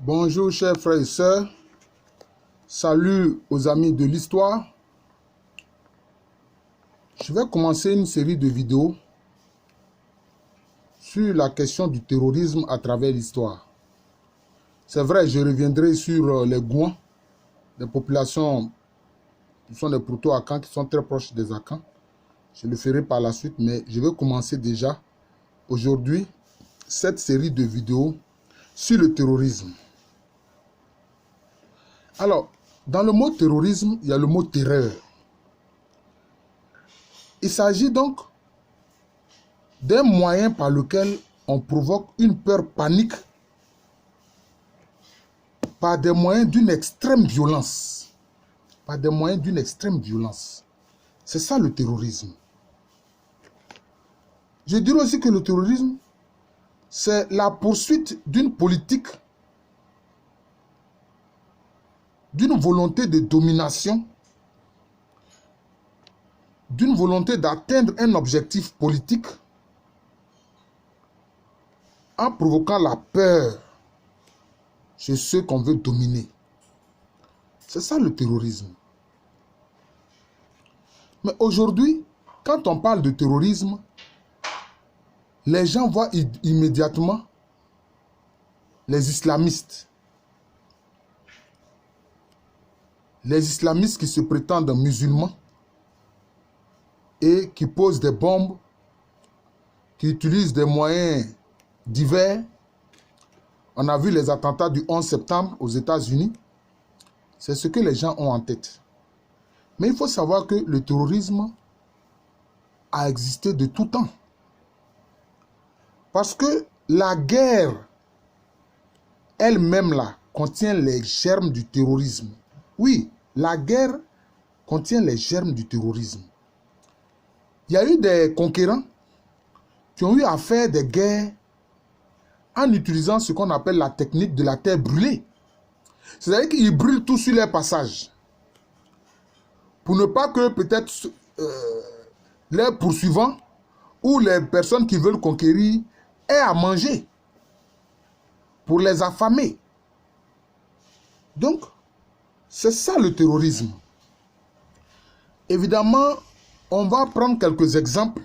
Bonjour chers frères et sœurs, salut aux amis de l'histoire. Je vais commencer une série de vidéos sur la question du terrorisme à travers l'histoire. C'est vrai, je reviendrai sur les Gouans, des populations qui sont des proto-Akans, qui sont très proches des Akans. Je le ferai par la suite, mais je vais commencer déjà aujourd'hui cette série de vidéos sur le terrorisme. Alors, dans le mot terrorisme, il y a le mot terreur. Il s'agit donc d'un moyen par lequel on provoque une peur panique par des moyens d'une extrême violence. Par des moyens d'une extrême violence. C'est ça le terrorisme. Je dirais aussi que le terrorisme, c'est la poursuite d'une politique, d'une volonté de domination, d'une volonté d'atteindre un objectif politique en provoquant la peur chez ceux qu'on veut dominer. C'est ça le terrorisme. Mais aujourd'hui, quand on parle de terrorisme, les gens voient immédiatement les islamistes. Les islamistes qui se prétendent musulmans et qui posent des bombes, qui utilisent des moyens divers. On a vu les attentats du 11 septembre aux États-Unis. C'est ce que les gens ont en tête. Mais il faut savoir que le terrorisme a existé de tout temps. Parce que la guerre elle-même là contient les germes du terrorisme. Oui, la guerre contient les germes du terrorisme. Il y a eu des conquérants qui ont eu à faire des guerres en utilisant ce qu'on appelle la technique de la terre brûlée. C'est-à-dire qu'ils brûlent tout sur leur passage. Pour ne pas que peut-être les poursuivants ou les personnes qui veulent conquérir aient à manger pour les affamer. Donc, c'est ça le terrorisme. Évidemment, on va prendre quelques exemples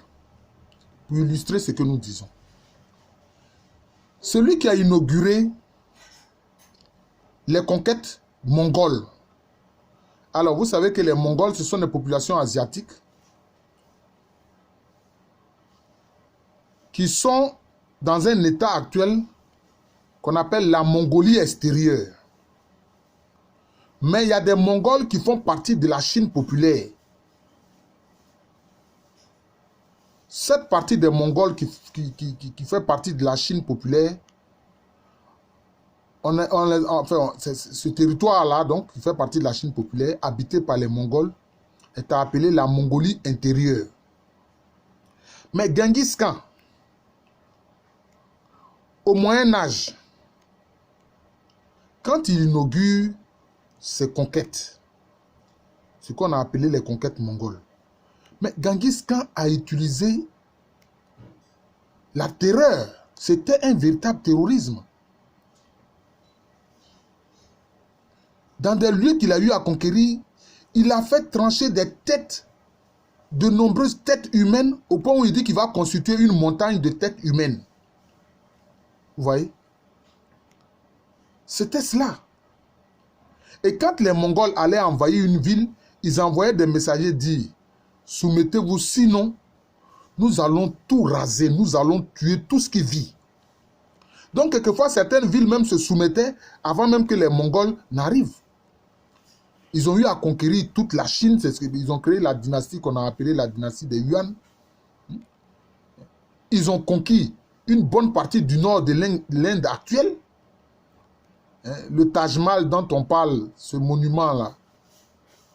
pour illustrer ce que nous disons. Celui qui a inauguré les conquêtes mongoles. Alors, vous savez que les Mongols, ce sont des populations asiatiques qui sont dans un état actuel qu'on appelle la Mongolie extérieure. Mais il y a des Mongols qui font partie de la Chine populaire. Cette partie des Mongols qui fait partie de la Chine populaire, ce territoire-là, donc, qui fait partie de la Chine populaire, habité par les Mongols, est appelé la Mongolie intérieure. Mais Genghis Khan, au Moyen-Âge, quand il inaugure ses conquêtes, ce qu'on a appelé les conquêtes mongoles, mais Genghis Khan a utilisé la terreur. C'était un véritable terrorisme. Dans des lieux qu'il a eu à conquérir, il a fait trancher des têtes, de nombreuses têtes humaines, au point où il dit qu'il va constituer une montagne de têtes humaines. Vous voyez? C'était cela. Et quand les Mongols allaient envahir une ville, ils envoyaient des messagers dire « Soumettez-vous, sinon, nous allons tout raser, nous allons tuer tout ce qui vit. » Donc, quelquefois, certaines villes même se soumettaient avant même que les Mongols n'arrivent. Ils ont eu à conquérir toute la Chine. Ils ont créé la dynastie qu'on a appelée la dynastie des Yuan. Ils ont conquis une bonne partie du nord de l'Inde actuelle. Le Taj Mahal dont on parle, ce monument-là,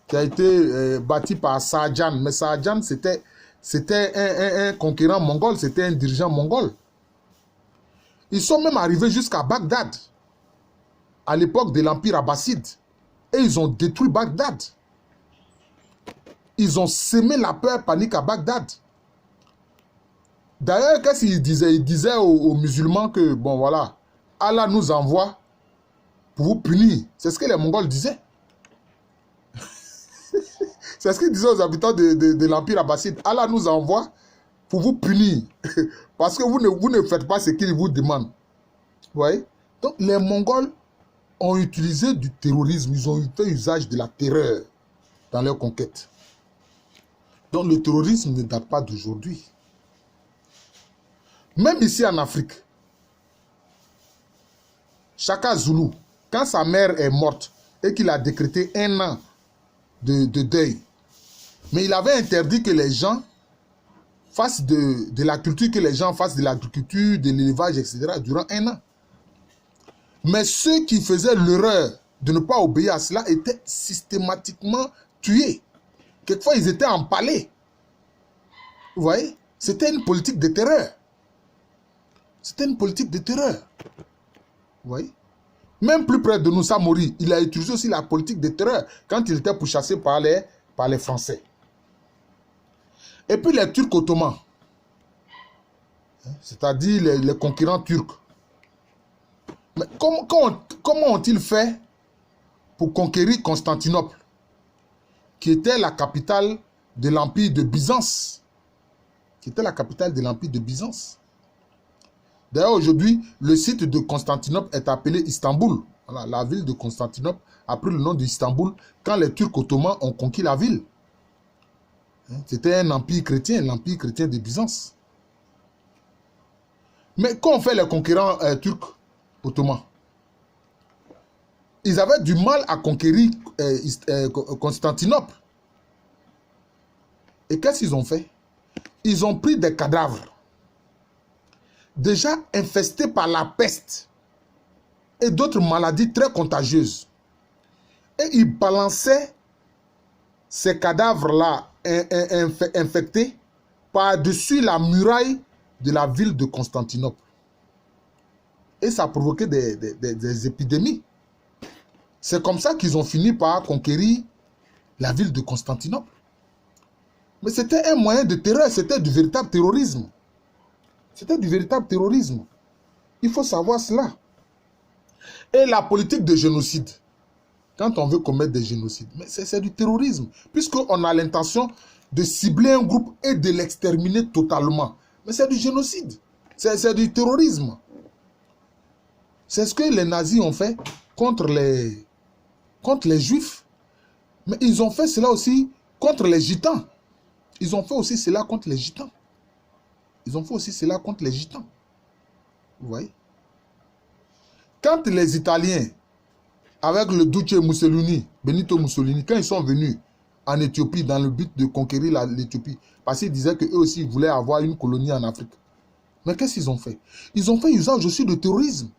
qui a été bâti par Shah Jahan. Mais Shah Jahan, c'était un conquérant mongol, c'était un dirigeant mongol. Ils sont même arrivés jusqu'à Bagdad, à l'époque de l'Empire abbasside. Et ils ont détruit Bagdad. Ils ont semé la peur panique à Bagdad. D'ailleurs, qu'est-ce qu'ils disaient? Ils disaient aux musulmans que, bon voilà, Allah nous envoie pour vous punir. C'est ce que les Mongols disaient. C'est ce qu'ils disaient aux habitants de l'Empire abbasside. Allah nous envoie pour vous punir. Parce que vous ne faites pas ce qu'il vous demande. Vous voyez? Donc les Mongols ont utilisé du terrorisme. Ils ont fait usage de la terreur dans leur conquête. Donc le terrorisme ne date pas d'aujourd'hui. Même ici en Afrique, Shaka Zulu, quand sa mère est morte et qu'il a décrété 1 an de deuil, mais il avait interdit que les gens fassent de la culture, que les gens fassent de l'agriculture, de l'élevage, etc. durant 1 an. Mais ceux qui faisaient l'erreur de ne pas obéir à cela étaient systématiquement tués. Quelquefois, ils étaient empalés. Vous voyez? C'était une politique de terreur. C'était une politique de terreur. Vous voyez? Même plus près de nous, Samori, il a utilisé aussi la politique de terreur quand il était pourchassé par les Français. Et puis les Turcs ottomans, c'est-à-dire les conquérants turcs. Mais comment ont-ils fait pour conquérir Constantinople, qui était la capitale de l'Empire de Byzance? Qui était la capitale de l'Empire de Byzance. D'ailleurs, aujourd'hui, le site de Constantinople est appelé Istanbul. Voilà, la ville de Constantinople a pris le nom d'Istanbul quand les Turcs ottomans ont conquis la ville. C'était un empire chrétien, l'empire chrétien de Byzance. Mais qu'ont fait les conquérants turcs ottomans? Ils avaient du mal à conquérir Constantinople. Et qu'est-ce qu'ils ont fait? Ils ont pris des cadavres déjà infestés par la peste et d'autres maladies très contagieuses. Et ils balançaient ces cadavres-là infectés par-dessus la muraille de la ville de Constantinople. Et ça a provoqué des épidémies. C'est comme ça qu'ils ont fini par conquérir la ville de Constantinople. Mais c'était un moyen de terreur, c'était du véritable terrorisme. C'était du véritable terrorisme. Il faut savoir cela. Et la politique de génocide, quand on veut commettre des génocides, mais c'est du terrorisme, puisqu'on a l'intention de cibler un groupe et de l'exterminer totalement. Mais c'est du génocide, c'est du terrorisme. C'est ce que les nazis ont fait contre les juifs. Mais ils ont fait cela aussi contre les gitans. Ils ont fait aussi cela contre les gitans. Ils ont fait aussi cela contre les gitans. Vous voyez? Quand les Italiens, avec le Duce Mussolini, Benito Mussolini, quand ils sont venus en Éthiopie dans le but de conquérir l'Éthiopie, parce qu'ils disaient qu'eux aussi ils voulaient avoir une colonie en Afrique. Mais qu'est-ce qu'ils ont fait? Ils ont fait usage aussi de terrorisme.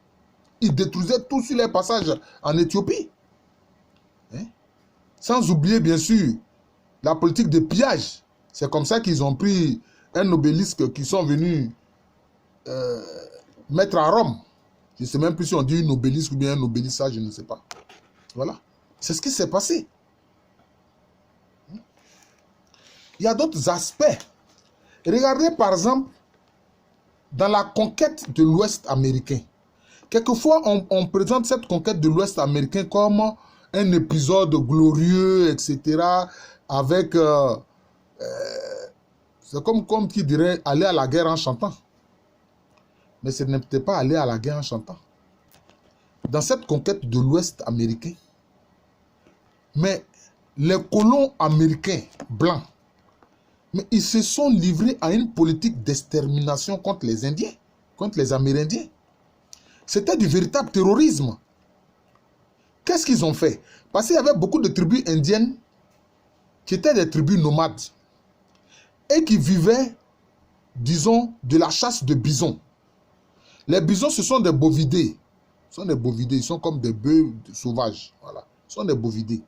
Ils détruisaient tout sur les passages en Éthiopie. Hein? Sans oublier, bien sûr, la politique de pillage. C'est comme ça qu'ils ont pris un obélisque qu'ils sont venus mettre à Rome. Je ne sais même plus si on dit une obélisque ou bien un obélisque, ça, je ne sais pas. Voilà. C'est ce qui s'est passé. Il y a d'autres aspects. Regardez par exemple, dans la conquête de l'Ouest américain. Quelquefois, on présente cette conquête de l'Ouest américain comme un épisode glorieux, etc. Avec... c'est comme qui dirait aller à la guerre en chantant. Mais ce n'était pas aller à la guerre en chantant. Dans cette conquête de l'Ouest américain, mais les colons américains blancs, mais ils se sont livrés à une politique d'extermination contre les Indiens, contre les Amérindiens. C'était du véritable terrorisme. Qu'est-ce qu'ils ont fait? Parce qu'il y avait beaucoup de tribus indiennes qui étaient des tribus nomades et qui vivaient, disons, de la chasse de bisons. Les bisons, ce sont des bovidés. Ce sont des bovidés, ils sont comme des bœufs sauvages. Voilà. Ce sont des bovidés.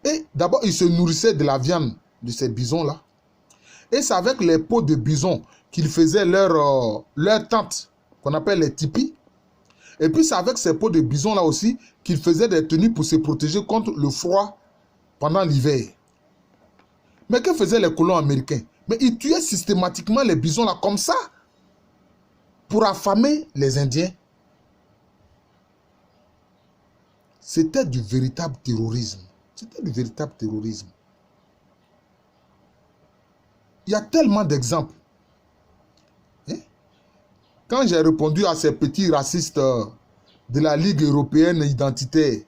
Et d'abord, ils se nourrissaient de la viande de ces bisons-là. Et c'est avec les peaux de bison qu'ils faisaient leur tente, qu'on appelle les tipis. Et puis c'est avec ces peaux de bison-là aussi qu'ils faisaient des tenues pour se protéger contre le froid pendant l'hiver. Mais que faisaient les colons américains? Mais ils tuaient systématiquement les bisons-là comme ça pour affamer les Indiens. C'était du véritable terrorisme. C'était du véritable terrorisme. Il y a tellement d'exemples. Hein? Quand j'ai répondu à ces petits racistes de la Ligue européenne identitaire,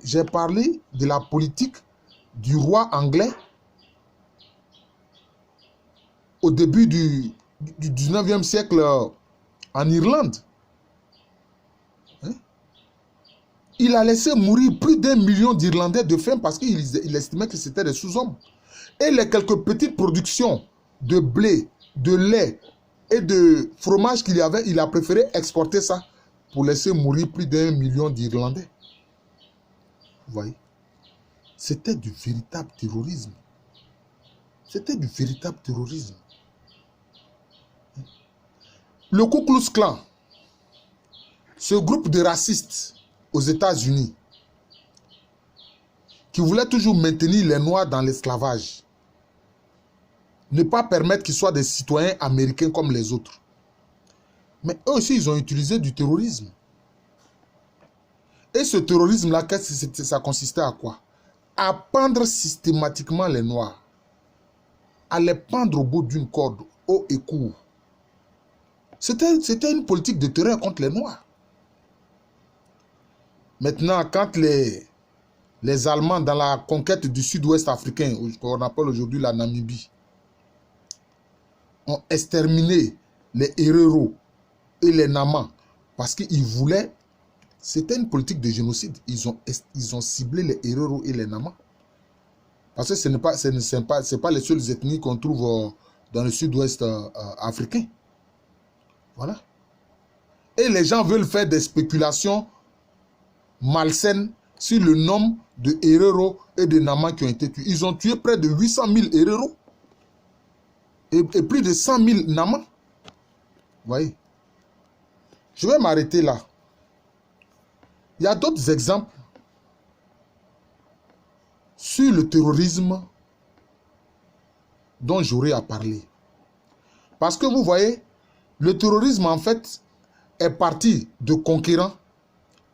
j'ai parlé de la politique du roi anglais au début du 19e siècle en Irlande. Hein? Il a laissé mourir plus d'1 million d'Irlandais de faim parce qu'il estimait que c'était des sous-hommes. Et les quelques petites productions de blé, de lait et de fromage qu'il y avait, il a préféré exporter ça pour laisser mourir plus d'1 million d'Irlandais. Vous voyez? C'était du véritable terrorisme. C'était du véritable terrorisme. Le Ku Klux Klan, ce groupe de racistes aux États-Unis qui voulait toujours maintenir les Noirs dans l'esclavage, ne pas permettre qu'ils soient des citoyens américains comme les autres. Mais eux aussi, ils ont utilisé du terrorisme. Et ce terrorisme-là, ça consistait à quoi? À pendre systématiquement les Noirs, à les pendre au bout d'une corde, haut et court. C'était une politique de terreur contre les Noirs. Maintenant, quand les Allemands, dans la conquête du sud-ouest africain, qu'on appelle aujourd'hui la Namibie, ont exterminé les Herero et les Nama parce qu'ils voulaient... C'était une politique de génocide. Ils ont ciblé les Herero et les Nama. Parce que ce n'est pas les seules ethnies qu'on trouve dans le sud-ouest africain. Voilà. Et les gens veulent faire des spéculations malsaines sur le nombre de Herero et de Nama qui ont été tués. Ils ont tué près de 800 000 Herero et plus de 100 000 Nama. Vous voyez. Je vais m'arrêter là. Il y a d'autres exemples sur le terrorisme dont j'aurai à parler. Parce que vous voyez, le terrorisme en fait est parti de conquérants,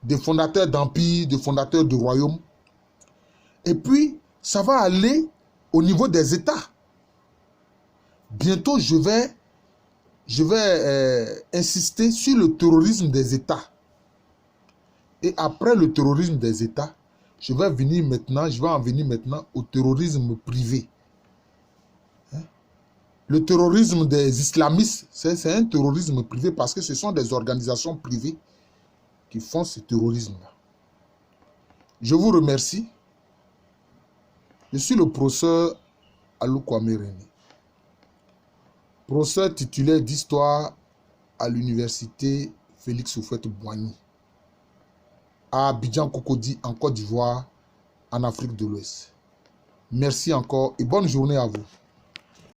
des fondateurs d'empires, des fondateurs de royaumes. Et puis, ça va aller au niveau des États. Bientôt, je vais insister sur le terrorisme des États. Et après le terrorisme des États, je vais en venir maintenant au terrorisme privé. Hein? Le terrorisme des islamistes, c'est un terrorisme privé parce que ce sont des organisations privées qui font ce terrorisme-là. Je vous remercie. Je suis le professeur Alou Kwame René, professeur titulaire d'histoire à l'université Félix Houphouët-Boigny, à Abidjan Cocody, en Côte d'Ivoire, en Afrique de l'Ouest. Merci encore et bonne journée à vous.